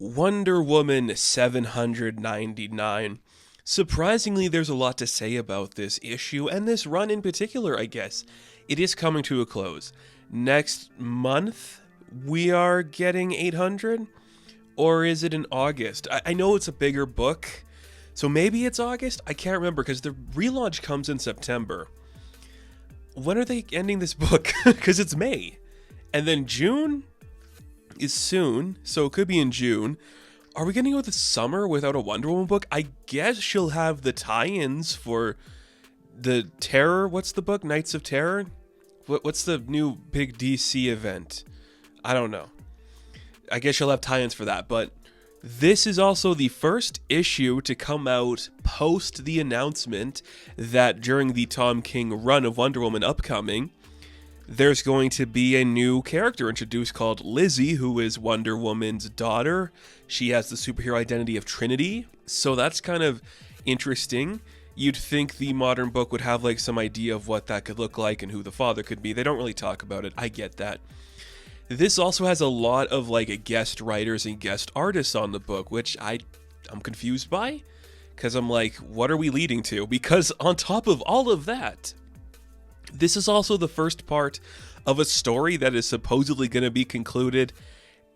Wonder Woman 799. Surprisingly, there's a lot to say about this issue, and this run in particular, I guess. It is coming to a close. Next month, we are getting 800? Or is it in August? I know it's a bigger book, so maybe it's August? I can't remember, because the relaunch comes in September. When are they ending this book? Because it's May. And then June is soon, so it could be in June. Are we going to go the summer without a Wonder Woman book? I guess she'll have the tie-ins for the Terror. What's the book? Knights of Terror? What's the new big DC event? I don't know. I guess she'll have tie-ins for that, but this is also the first issue to come out post the announcement that during the Tom King run of Wonder Woman upcoming, there's going to be a new character introduced called Lizzie, who is Wonder Woman's daughter. She has the superhero identity of Trinity, so that's kind of interesting. You'd think the modern book would have like some idea of what that could look like and who the father could be. They don't really talk about it. I get that. This also has a lot of like guest writers and guest artists on the book, which I'm confused by, because I'm like, what are we leading to? Because on top of all of that, this is also the first part of a story that is supposedly going to be concluded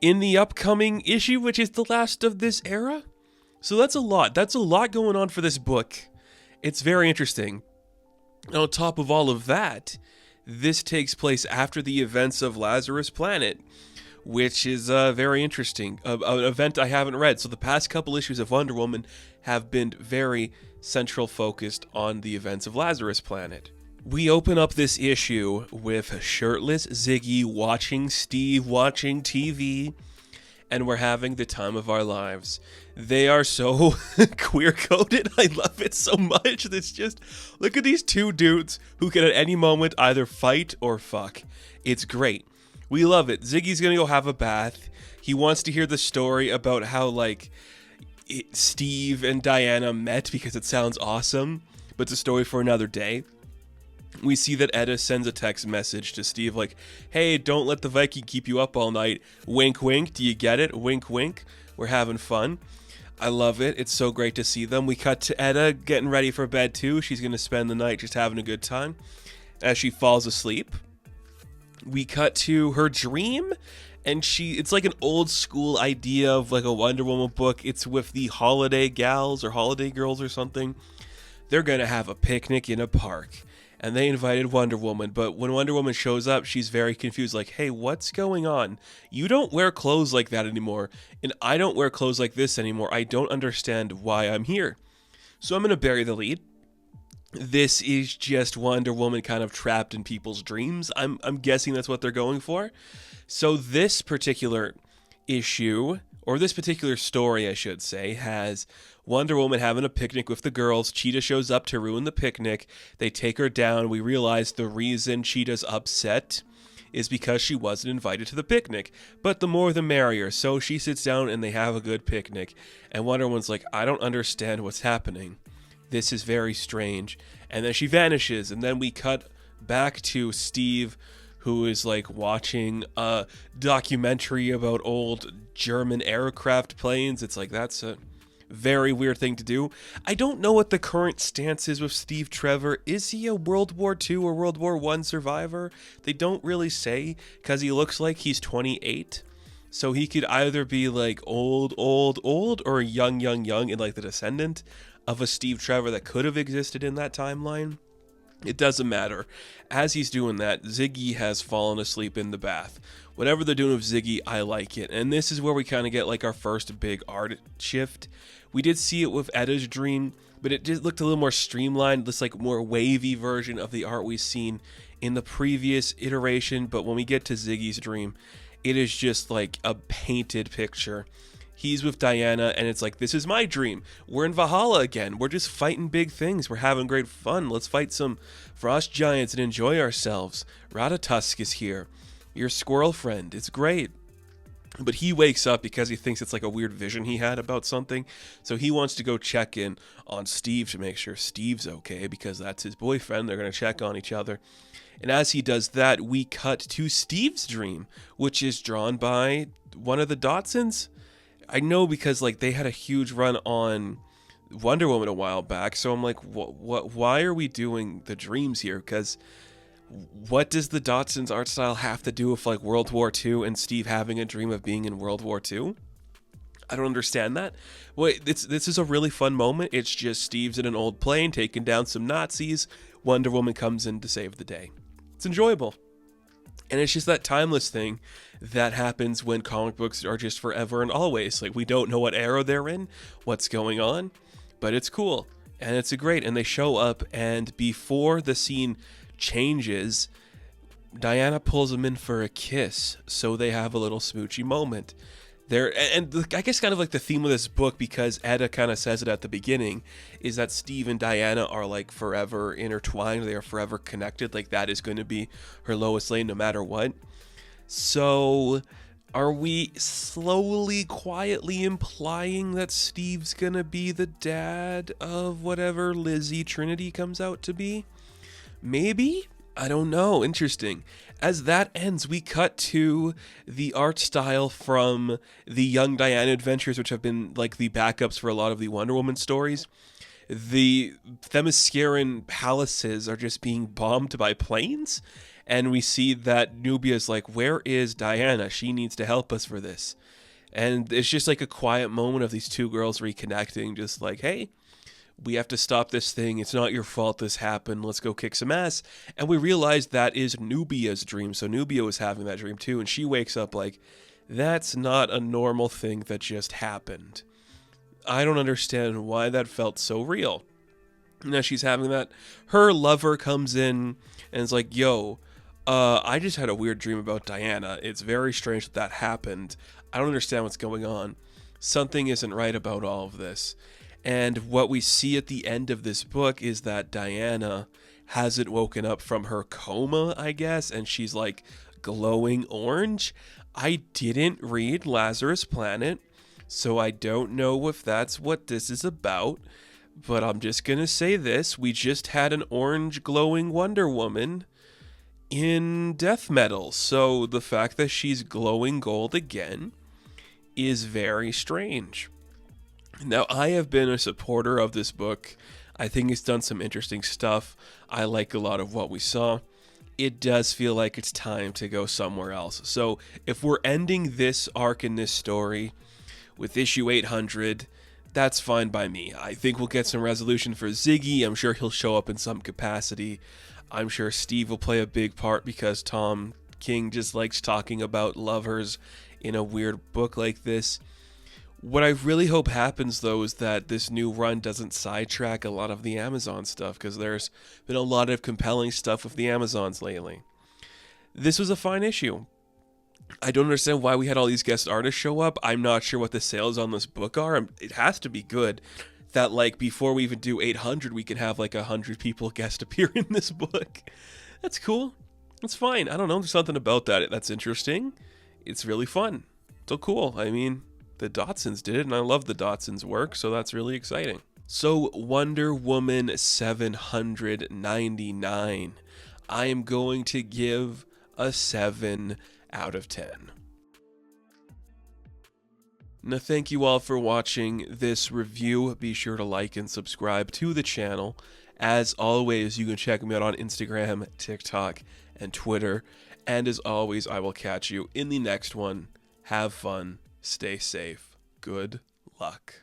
in the upcoming issue, which is the last of this era. So that's a lot. That's a lot going on for this book. It's very interesting. And on top of all of that, this takes place after the events of Lazarus Planet, which is very interesting. An event I haven't read. So the past couple issues of Wonder Woman have been very central focused on the events of Lazarus Planet. We open up this issue with shirtless Ziggy watching Steve watching TV, and we're having the time of our lives. They are so queer-coded. I love it so much. It's just, look at these two dudes who can at any moment either fight or fuck. It's great. We love it. Ziggy's gonna go have a bath. He wants to hear the story about how, like, Steve and Diana met because it sounds awesome, but it's a story for another day. We see that Etta sends a text message to Steve like, hey, don't let the Viking keep you up all night. Wink, wink. Do you get it? Wink, wink. We're having fun. I love it. It's so great to see them. We cut to Etta getting ready for bed too. She's going to spend the night just having a good time. As she falls asleep, we cut to her dream, and it's like an old school idea of like a Wonder Woman book. It's with the Holiday Gals or Holiday Girls or something. They're going to have a picnic in a park. And they invited Wonder Woman, but when Wonder Woman shows up, she's very confused, like, hey, what's going on? You don't wear clothes like that anymore, and I don't wear clothes like this anymore. I don't understand why I'm here. So I'm going to bury the lead. This is just Wonder Woman kind of trapped in people's dreams. I'm guessing that's what they're going for. So this particular issue, or this particular story, I should say, has Wonder Woman having a picnic with the girls. Cheetah shows up to ruin the picnic. They take her down. We realize the reason Cheetah's upset is because she wasn't invited to the picnic. But the more the merrier. So she sits down and they have a good picnic. And Wonder Woman's like, I don't understand what's happening. This is very strange. And then she vanishes. And then we cut back to Steve, who is like watching a documentary about old German aircraft planes. It's like, that's a very weird thing to do. I don't know what the current stance is with Steve Trevor. Is he a World War II or World War I survivor? They don't really say, because he looks like he's 28. So he could either be like old, or young, and like the descendant of a Steve Trevor that could have existed in that timeline. It doesn't matter. As he's doing that, Ziggy has fallen asleep in the bath. Whatever they're doing with Ziggy, I like it. And this is where we kind of get like our first big art shift. We did see it with Etta's dream, but it just looked a little more streamlined, this like more wavy version of the art we've seen in the previous iteration. But when we get to Ziggy's dream, it is just like a painted picture. He's with Diana, and it's like, this is my dream. We're in Valhalla again. We're just fighting big things. We're having great fun. Let's fight some frost giants and enjoy ourselves. Ratatusk is here. Your squirrel friend. It's great. But he wakes up because he thinks it's like a weird vision he had about something. So he wants to go check in on Steve to make sure Steve's okay, because that's his boyfriend. They're going to check on each other. And as he does that, we cut to Steve's dream, which is drawn by one of the Dotsons. I know because like they had a huge run on Wonder Woman a while back, so I'm like, what? Why are we doing the dreams here? Because what does the Dotsons art style have to do with like World War II and Steve having a dream of being in World War II? I don't understand that. Well, this is a really fun moment. It's just Steve's in an old plane taking down some Nazis. Wonder Woman comes in to save the day. It's enjoyable. And it's just that timeless thing that happens when comic books are just forever and always. Like, we don't know what era they're in, what's going on, but it's cool. And it's great. And they show up, and before the scene changes, Diana pulls him in for a kiss. So they have a little smoochy moment. There, and I guess kind of like the theme of this book, because Etta kind of says it at the beginning, is that Steve and Diana are like forever intertwined. They are forever connected. Like that is going to be her Lois Lane no matter what. So are we slowly, quietly implying that Steve's going to be the dad of whatever Lizzie Trinity comes out to be? Maybe? I don't know. Interesting. As that ends, we cut to the art style from the Young Diana adventures, which have been like the backups for a lot of the Wonder Woman stories. The Themysciran palaces are just being bombed by planes, and we see that Nubia's like, where is Diana? She needs to help us for this. And it's just like a quiet moment of these two girls reconnecting, just like, hey, we have to stop this thing. It's not your fault this happened. Let's go kick some ass. And we realize that is Nubia's dream. So Nubia was having that dream too. And she wakes up like, that's not a normal thing that just happened. I don't understand why that felt so real. Now she's having that. Her lover comes in and is like, yo, I just had a weird dream about Diana. It's very strange that that happened. I don't understand what's going on. Something isn't right about all of this. And what we see at the end of this book is that Diana hasn't woken up from her coma, I guess, and she's like glowing orange. I didn't read Lazarus Planet, so I don't know if that's what this is about, but I'm just gonna say this. We just had an orange glowing Wonder Woman in death metal, so the fact that she's glowing gold again is very strange. Now, I have been a supporter of this book. I think it's done some interesting stuff. I like a lot of what we saw. It does feel like it's time to go somewhere else. So if we're ending this arc in this story with issue 800, that's fine by me. I think we'll get some resolution for Ziggy. I'm sure he'll show up in some capacity. I'm sure Steve will play a big part because Tom King just likes talking about lovers in a weird book like this. What I really hope happens, though, is that this new run doesn't sidetrack a lot of the Amazon stuff, because there's been a lot of compelling stuff with the Amazons lately. This was a fine issue. I don't understand why we had all these guest artists show up. I'm not sure what the sales on this book are. It has to be good that, like, before we even do 800, we can have, like, 100 people guest appear in this book. That's cool. It's fine. I don't know. There's something about that that's interesting. It's really fun. So cool. I mean, the Dotsons did it, and I love the Dotsons' work, so that's really exciting. So, Wonder Woman 799. I am going to give a 7 out of 10. Now, thank you all for watching this review. Be sure to like and subscribe to the channel. As always, you can check me out on Instagram, TikTok, and Twitter. And as always, I will catch you in the next one. Have fun. Stay safe. Good luck.